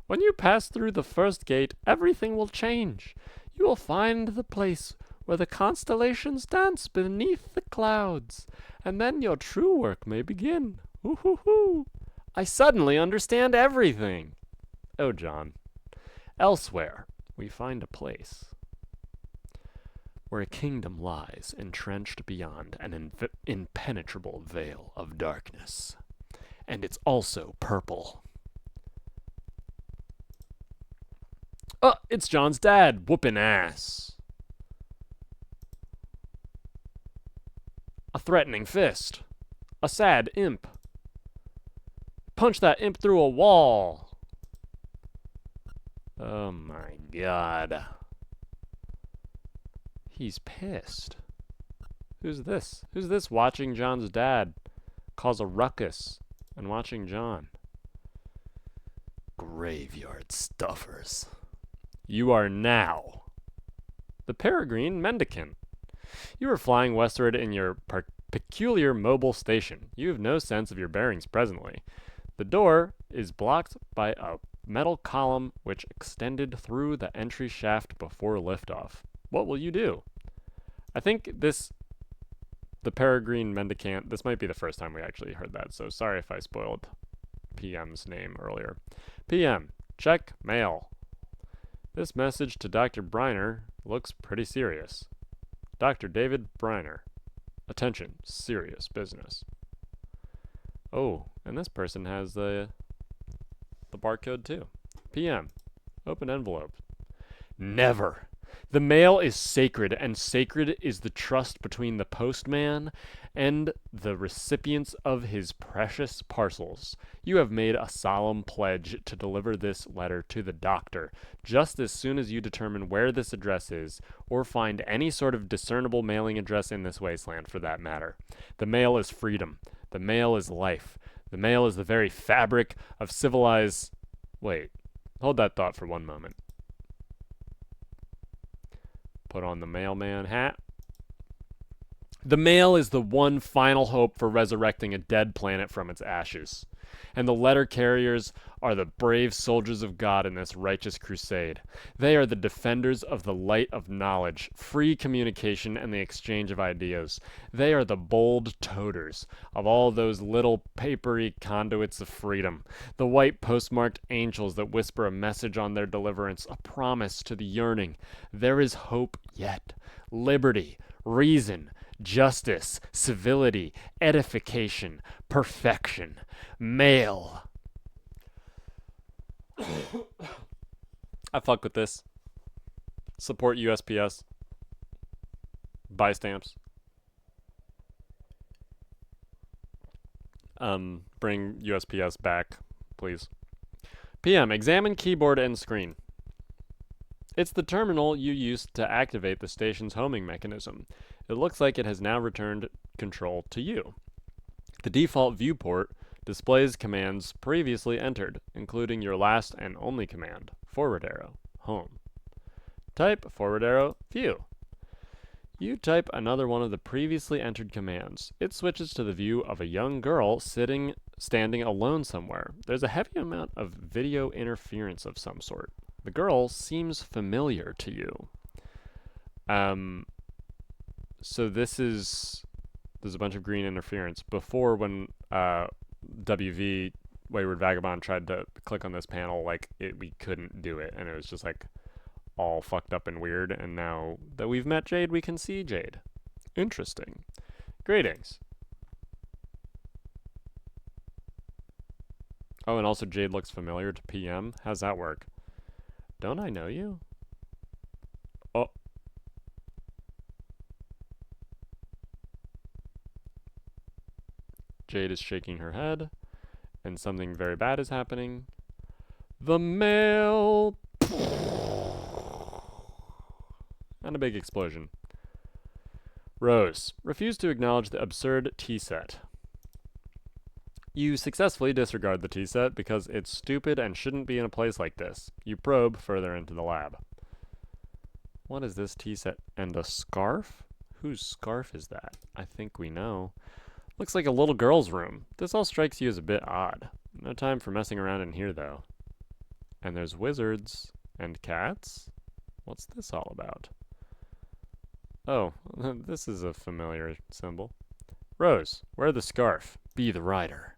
When you pass through the first gate, everything will change. You will find the place where the constellations dance beneath the clouds, and then your true work may begin. Ooh-hoo-hoo! I suddenly understand everything. Oh, John. Elsewhere, we find a place where a kingdom lies entrenched beyond an impenetrable veil of darkness. And it's also purple. Oh, it's John's dad, whooping ass. A threatening fist. A sad imp. Punch that imp through a wall. Oh my god. He's pissed. Who's this? Who's this watching John's dad cause a ruckus and watching John? Graveyard stuffers. You are now the peregrine mendicant. You are flying westward in your peculiar mobile station. You have no sense of your bearings presently. The door is blocked by a metal column which extended through the entry shaft before liftoff. What will you do? I think the peregrine mendicant, this might be the first time we actually heard that, so sorry if I spoiled PM's name earlier. PM, check mail. This message to Dr. Briner looks pretty serious. Dr. David Briner. Attention, serious business. Oh, and this person has the barcode too. PM. Open envelope. Never. The mail is sacred, and sacred is the trust between the postman and the recipients of his precious parcels. You have made a solemn pledge to deliver this letter to the doctor just as soon as you determine where this address is, or find any sort of discernible mailing address in this wasteland for that matter. The mail is freedom. The mail is life. The mail is the very fabric of civilized... Wait, hold that thought for one moment. Put on the mailman hat. The mail is the one final hope for resurrecting a dead planet from its ashes. And the letter carriers are the brave soldiers of God in this righteous crusade. They are the defenders of the light of knowledge, free communication, and the exchange of ideas. They are the bold toters of all those little papery conduits of freedom, the white postmarked angels that whisper a message on their deliverance, a promise to the yearning. There is hope yet. Liberty, reason, justice, civility, edification, perfection, male. I fuck with this. Support USPS. Buy stamps. Bring USPS back, please. PM, examine keyboard and screen. It's the terminal you used to activate the station's homing mechanism. It looks like it has now returned control to you. The default viewport displays commands previously entered, including your last and only command, forward arrow, home. Type forward arrow, view. You type another one of the previously entered commands. It switches to the view of a young girl standing alone somewhere. There's a heavy amount of video interference of some sort. The girl seems familiar to you. So there's a bunch of green interference. Before, when WV Wayward Vagabond tried to click on this panel, we couldn't do it, and it was just all fucked up and weird. And now that we've met Jade, we can see Jade. Interesting. Greetings. Oh, and also Jade looks familiar to PM. How's that work? Don't I know you? Oh. Jade is shaking her head, and something very bad is happening. The mail! And a big explosion. Rose, refuse to acknowledge the absurd T-set. You successfully disregard the T-set because it's stupid and shouldn't be in a place like this. You probe further into the lab. What is this T-set? And a scarf? Whose scarf is that? I think we know. Looks like a little girl's room. This all strikes you as a bit odd. No time for messing around in here, though. And there's wizards and cats? What's this all about? Oh, this is a familiar symbol. Rose, wear the scarf. Be the rider.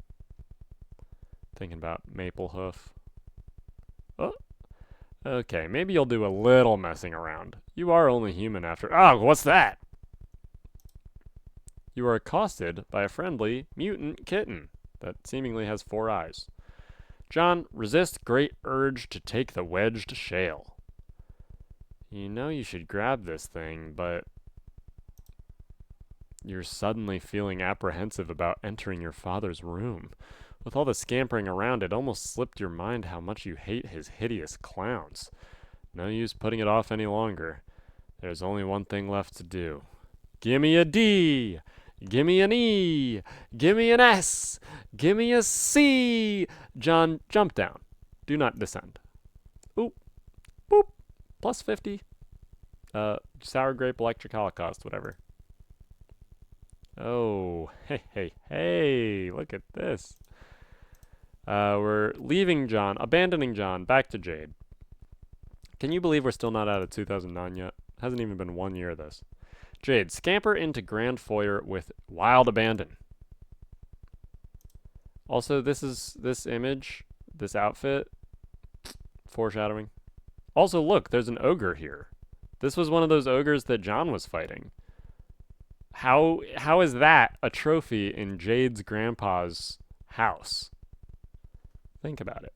Thinking about Maple Hoof. Oh. Okay, maybe you'll do a little messing around. You are only human after— Oh, what's that? You are accosted by a friendly mutant kitten that seemingly has 4 eyes. John, resist great urge to take the wedged shale. You know you should grab this thing, but you're suddenly feeling apprehensive about entering your father's room. With all the scampering around, it almost slipped your mind how much you hate his hideous clowns. No use putting it off any longer. There's only one thing left to do. Gimme a D! Gimme an E! Gimme an S! Gimme a C! John, jump down. Do not descend. Oop. Boop. Plus 50. Sour grape electric holocaust, whatever. Oh, hey, look at this. We're leaving John, abandoning John, back to Jade. Can you believe we're still not out of 2009 yet? Hasn't even been 1 year of this. Jade, scamper into Grand Foyer with wild abandon. Also, this image, this outfit, foreshadowing. Also, look, there's an ogre here. This was one of those ogres that John was fighting. How is that a trophy in Jade's grandpa's house? Think about it.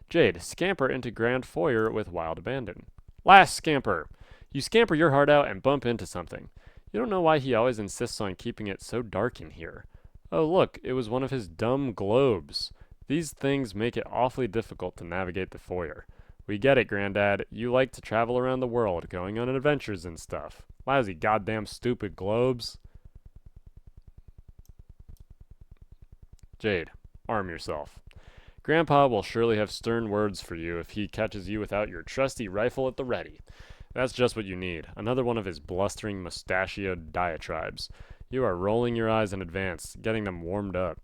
Jade, scamper into Grand Foyer with wild abandon. Last scamper. You scamper your heart out and bump into something. You don't know why he always insists on keeping it so dark in here. Oh look, it was one of his dumb globes. These things make it awfully difficult to navigate the foyer. We get it, Granddad. You like to travel around the world, going on adventures and stuff. Lousy goddamn stupid globes. Jade, arm yourself. Grandpa will surely have stern words for you if he catches you without your trusty rifle at the ready. That's just what you need. Another one of his blustering, mustachioed diatribes. You are rolling your eyes in advance, getting them warmed up.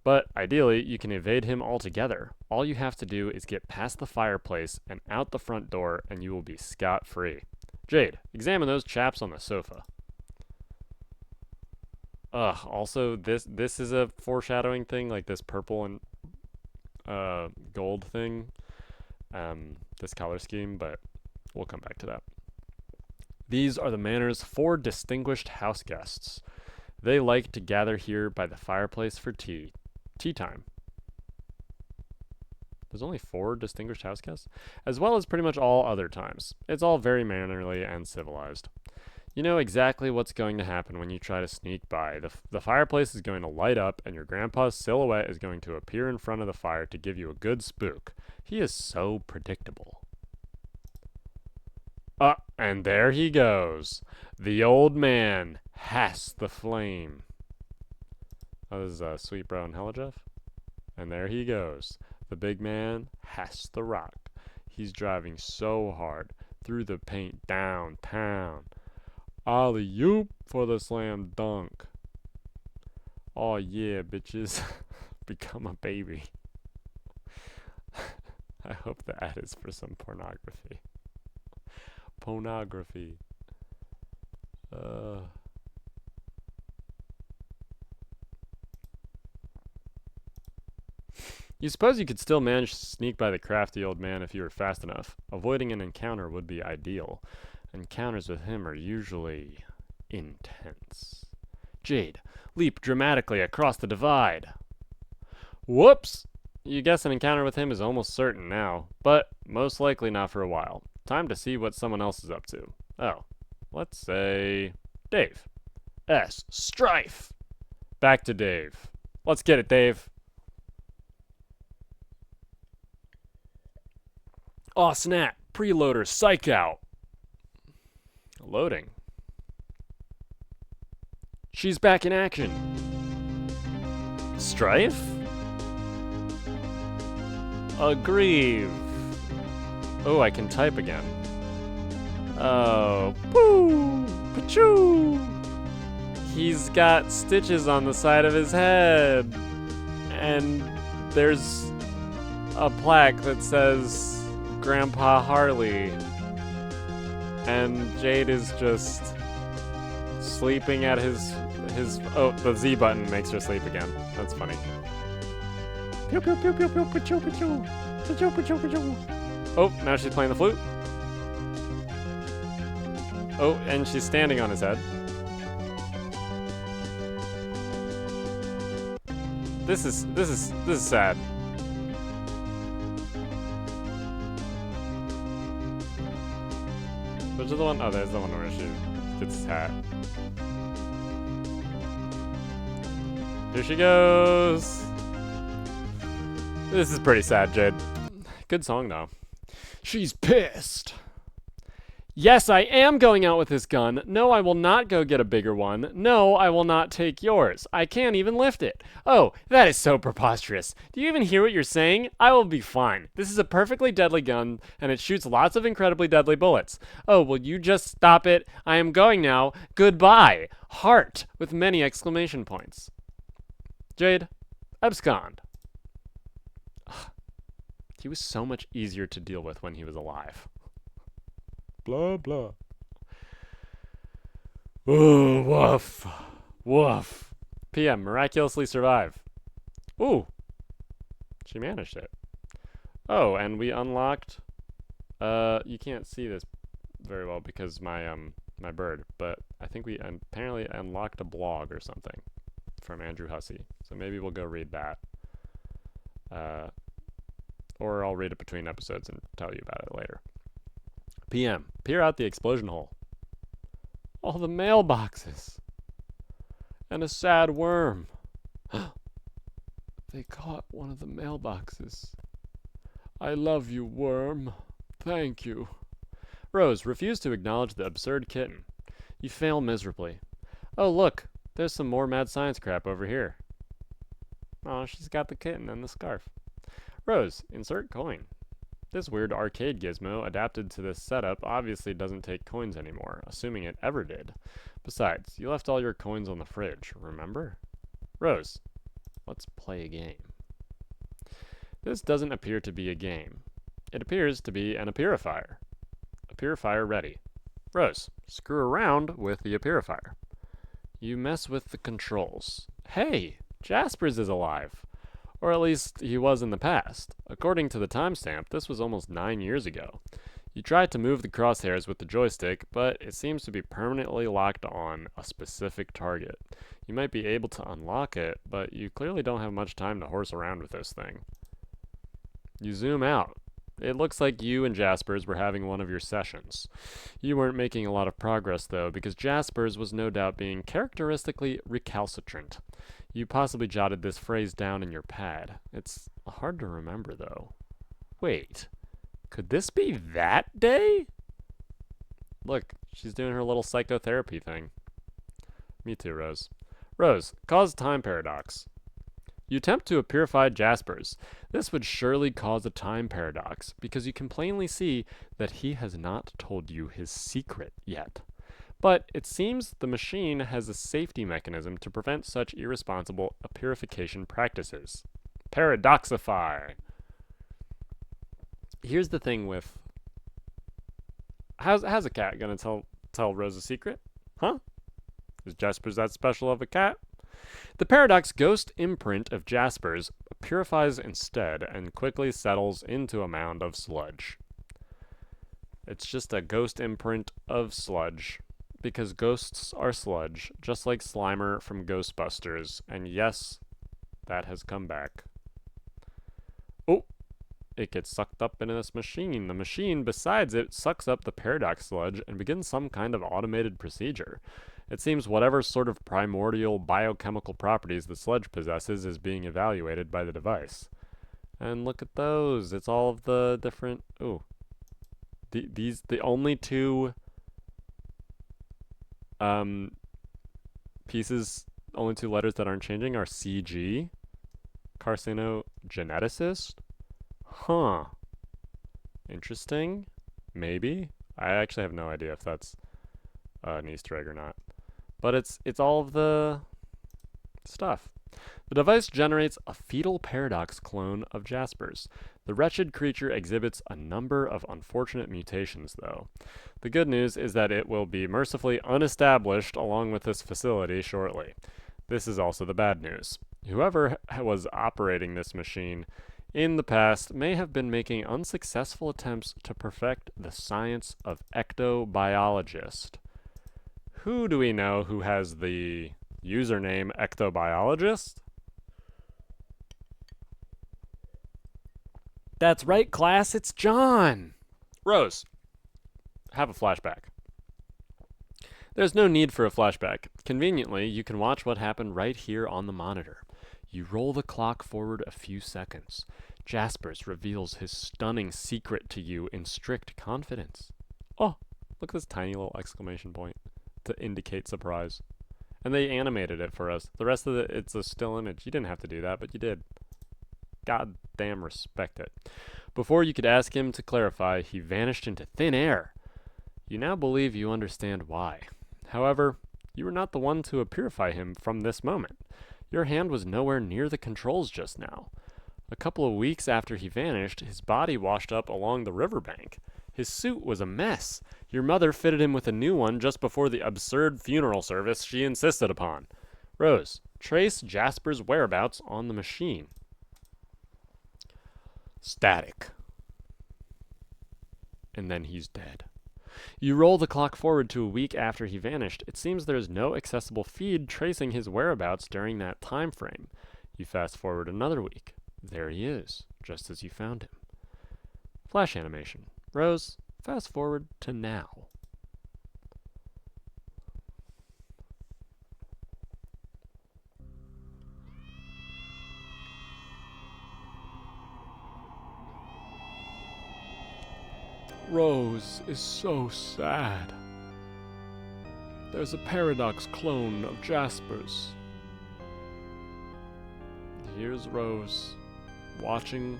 But, ideally, you can evade him altogether. All you have to do is get past the fireplace and out the front door, and you will be scot-free. Jade, examine those chaps on the sofa. Also, this is a foreshadowing thing, like this purple and gold thing. This color scheme, but we'll come back to that. These are the manor's 4 distinguished house guests. They like to gather here by the fireplace for tea. Tea time. There's only 4 distinguished house guests? As well as pretty much all other times. It's all very mannerly and civilized. You know exactly what's going to happen when you try to sneak by. The fireplace is going to light up, and your grandpa's silhouette is going to appear in front of the fire to give you a good spook. He is so predictable. And there he goes. The old man has the flame. Oh, this is Sweet Bro and Hella Jeff. And there he goes. The big man has the rock. He's driving so hard through the paint downtown. Alley-oop for the slam dunk. Oh yeah, bitches. Become a baby. I hope the ad is for some pornography. Pornography. You suppose you could still manage to sneak by the crafty old man if you were fast enough. Avoiding an encounter would be ideal. Encounters with him are usually intense. Jade, leap dramatically across the divide. Whoops! You guess an encounter with him is almost certain now, but most likely not for a while. Time to see what someone else is up to. Oh, let's say Dave. S. Strife! Back to Dave. Let's get it, Dave. Aw, snap. Preloader, psych out. Loading. She's back in action. Strife? Aggrieve. Oh, I can type again. Oh, poo, pachoo. He's got stitches on the side of his head. And there's a plaque that says Grandpa Harley. And Jade is just sleeping at his oh, the Z button makes her sleep again. That's funny. Pew pew pew pew pew pachoo pachoo. Pachoo pachoo pachoo. Oh, now she's playing the flute. Oh, and she's standing on his head. This is sad. Which is the one? Oh, there's the one where she gets his hat. Here she goes. This is pretty sad, Jade. Good song, though. She's pissed. Yes, I am going out with this gun. No, I will not go get a bigger one. No, I will not take yours. I can't even lift it. Oh, that is so preposterous. Do you even hear what you're saying? I will be fine. This is a perfectly deadly gun, and it shoots lots of incredibly deadly bullets. Oh, will you just stop it? I am going now. Goodbye. Heart, with many exclamation points. Jade, abscond. Ugh. He was so much easier to deal with when he was alive. Blah, blah. Ooh, woof. Woof. PM, miraculously survive. Ooh. She managed it. Oh, and we unlocked... you can't see this very well because my bird, but I think we apparently unlocked a blog or something from Andrew Hussey. So maybe we'll go read that. Or I'll read it between episodes and tell you about it later. PM, peer out the explosion hole. All the mailboxes. And a sad worm. They caught one of the mailboxes. I love you, worm. Thank you. Rose, refuse to acknowledge the absurd kitten. You fail miserably. Oh, look. There's some more mad science crap over here. Oh, she's got the kitten and the scarf. Rose, insert coin. This weird arcade gizmo adapted to this setup obviously doesn't take coins anymore, assuming it ever did. Besides, you left all your coins on the fridge, remember? Rose, let's play a game. This doesn't appear to be a game. It appears to be an appearifier. Appearifier ready. Rose, screw around with the appearifier. You mess with the controls. Hey, Jaspers is alive. Or at least he was in the past. According to the timestamp, this was almost 9 years ago. You try to move the crosshairs with the joystick, but it seems to be permanently locked on a specific target. You might be able to unlock it, but you clearly don't have much time to horse around with this thing. You zoom out. It looks like you and Jaspers were having one of your sessions. You weren't making a lot of progress, though, because Jaspers was no doubt being characteristically recalcitrant. You possibly jotted this phrase down in your pad. It's hard to remember, though. Wait, could this be that day? Look, she's doing her little psychotherapy thing. Me too, Rose. Rose, cause time paradox. You attempt to purify Jaspers. This would surely cause a time paradox, because you can plainly see that he has not told you his secret yet. But it seems the machine has a safety mechanism to prevent such irresponsible purification practices. Paradoxify. Here's the thing with... How's a cat gonna tell Rose a secret? Huh? Is Jaspers that special of a cat? The paradox ghost imprint of Jaspers purifies instead and quickly settles into a mound of sludge. It's just a ghost imprint of sludge, because ghosts are sludge, just like Slimer from Ghostbusters, and yes, that has come back. Oh, it gets sucked up into this machine. The machine, besides it, sucks up the paradox sludge and begins some kind of automated procedure. It seems whatever sort of primordial biochemical properties the sludge possesses is being evaluated by the device. And look at those. It's all of the different... Ooh. The only two... pieces, only two letters that aren't changing are CG. Carcinogeneticist? Huh. Interesting. Maybe. I actually have no idea if that's an Easter egg or not. But it's all of the stuff. The device generates a fetal paradox clone of Jaspers. The wretched creature exhibits a number of unfortunate mutations, though. The good news is that it will be mercifully unestablished along with this facility shortly. This is also the bad news. Whoever was operating this machine in the past may have been making unsuccessful attempts to perfect the science of ectobiologist. Who do we know who has the username ectobiologist? That's right, class, it's John! Rose, have a flashback. There's no need for a flashback. Conveniently, you can watch what happened right here on the monitor. You roll the clock forward a few seconds. Jaspers reveals his stunning secret to you in strict confidence. Oh, look at this tiny little exclamation point to indicate surprise. And they animated it for us. The rest of it's a still image. You didn't have to do that, but you did. God damn respect it. Before you could ask him to clarify, he vanished into thin air. You now believe you understand why. However, you were not the one to purify him from this moment. Your hand was nowhere near the controls just now. A couple of weeks after he vanished, his body washed up along the riverbank. His suit was a mess. Your mother fitted him with a new one just before the absurd funeral service she insisted upon. Rose, trace Jasper's whereabouts on the machine. Static. And then he's dead. You roll the clock forward to a week after he vanished. It seems there is no accessible feed tracing his whereabouts during that time frame. You fast forward another week. There he is, just as you found him. Flash animation. Rose, fast forward to now. Rose is so sad. There's a paradox clone of Jasper's. Here's Rose, watching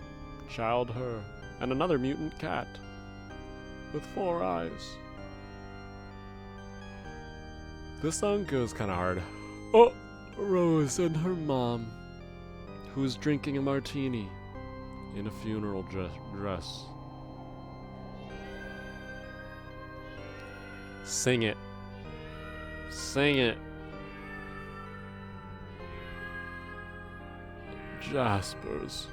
child her, and another mutant cat with 4 eyes. This song goes kind of hard. Oh, Rose and her mom, who's drinking a martini in a funeral dress. Sing it. Sing it. Jaspers.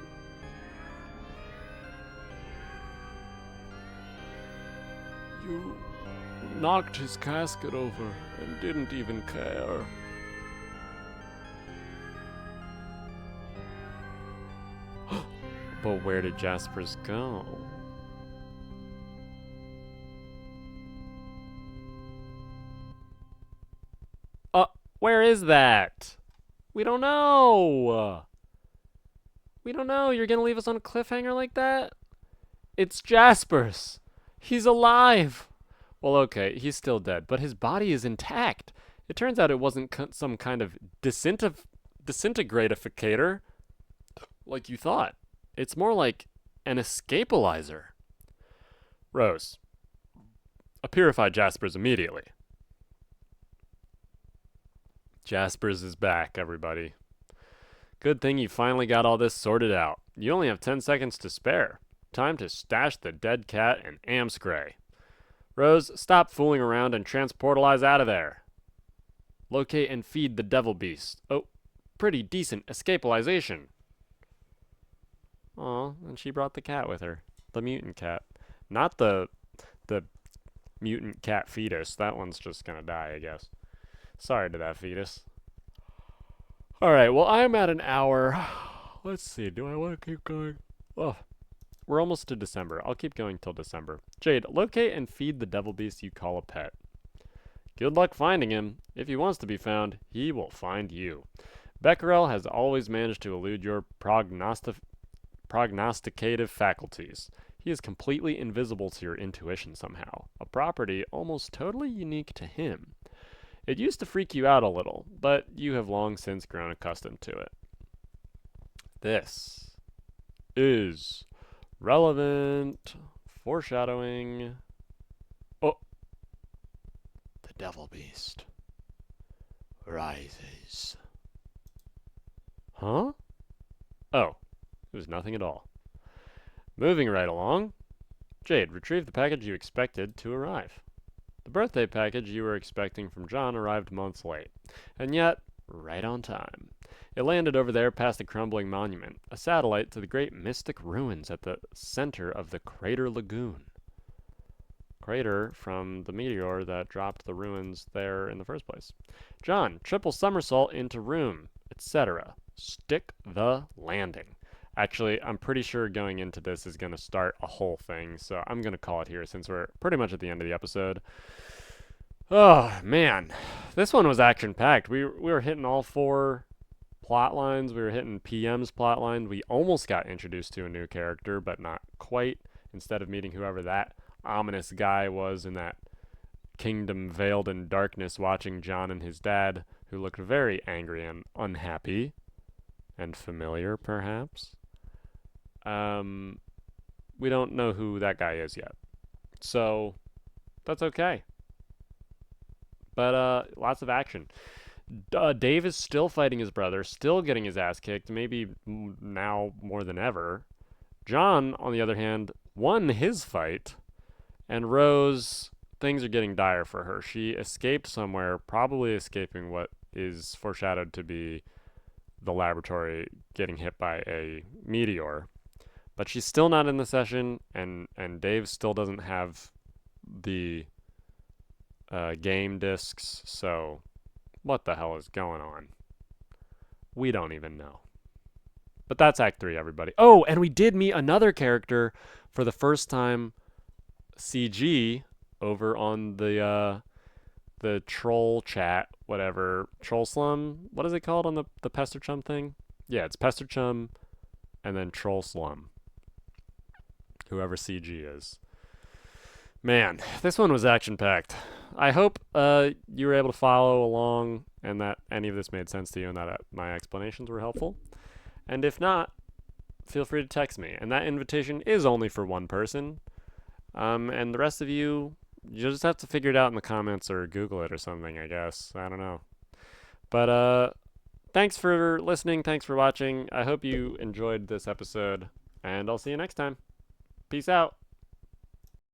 You knocked his casket over and didn't even care. But where did Jaspers go? Where is that? We don't know. We don't know. You're gonna leave us on a cliffhanger like that? It's Jaspers. He's alive. Well, okay, he's still dead, but his body is intact. It turns out it wasn't some kind of disintegratificator like you thought. It's more like an escapalizer. Rose, purify Jaspers immediately. Jaspers is back, everybody. Good thing you finally got all this sorted out. You only have 10 seconds to spare. Time to stash the dead cat in Amscray. Rose, stop fooling around and transportalize out of there. Locate and feed the devil beast. Oh, pretty decent escapalization. Aw, and she brought the cat with her. The mutant cat. Not the mutant cat fetus. That one's just gonna die, I guess. Sorry to that fetus. Alright, well, I'm at an hour. Let's see, do I want to keep going? Oh, we're almost to December. I'll keep going till December. Jade, locate and feed the devil beast you call a pet. Good luck finding him. If he wants to be found, he will find you. Becquerel has always managed to elude your prognosticative faculties. He is completely invisible to your intuition somehow, a property almost totally unique to him. It used to freak you out a little, but you have long since grown accustomed to it. This is relevant foreshadowing. Oh, the devil beast rises. Huh? Oh, it was nothing at all. Moving right along. Jade, retrieve the package you expected to arrive. The birthday package you were expecting from John arrived months late, and yet right on time. It landed over there past the crumbling monument, a satellite to the great mystic ruins at the center of the Crater Lagoon. Crater from the meteor that dropped the ruins there in the first place. John, triple somersault into room, etc. Stick the landing. Actually, I'm pretty sure going into this is going to start a whole thing, so I'm going to call it here since we're pretty much at the end of the episode. Oh, man. This one was action-packed. We were hitting all 4 plot lines. We were hitting PM's plot line. We almost got introduced to a new character, but not quite. Instead of meeting whoever that ominous guy was in that kingdom veiled in darkness watching John and his dad, who looked very angry and unhappy. And familiar, perhaps. We don't know who that guy is yet. So, that's okay. But, lots of action. Dave is still fighting his brother, still getting his ass kicked, maybe now more than ever. John, on the other hand, won his fight. And Rose, things are getting dire for her. She escaped somewhere, probably escaping what is foreshadowed to be the laboratory getting hit by a meteor. But she's still not in the session, and Dave still doesn't have the game discs, so what the hell is going on? We don't even know. But that's Act 3, everybody. Oh, and we did meet another character for the first time, CG, over on the troll chat, whatever. Troll Slum? What is it called on the Pester Chum thing? Yeah, it's Pester Chum and then Troll Slum. Whoever CG is. Man, this one was action-packed. I hope you were able to follow along and that any of this made sense to you and that my explanations were helpful. And if not, feel free to text me. And that invitation is only for one person. And the rest of you, you'll just have to figure it out in the comments or Google it or something, I guess. I don't know. But thanks for listening. Thanks for watching. I hope you enjoyed this episode. And I'll see you next time. Peace out.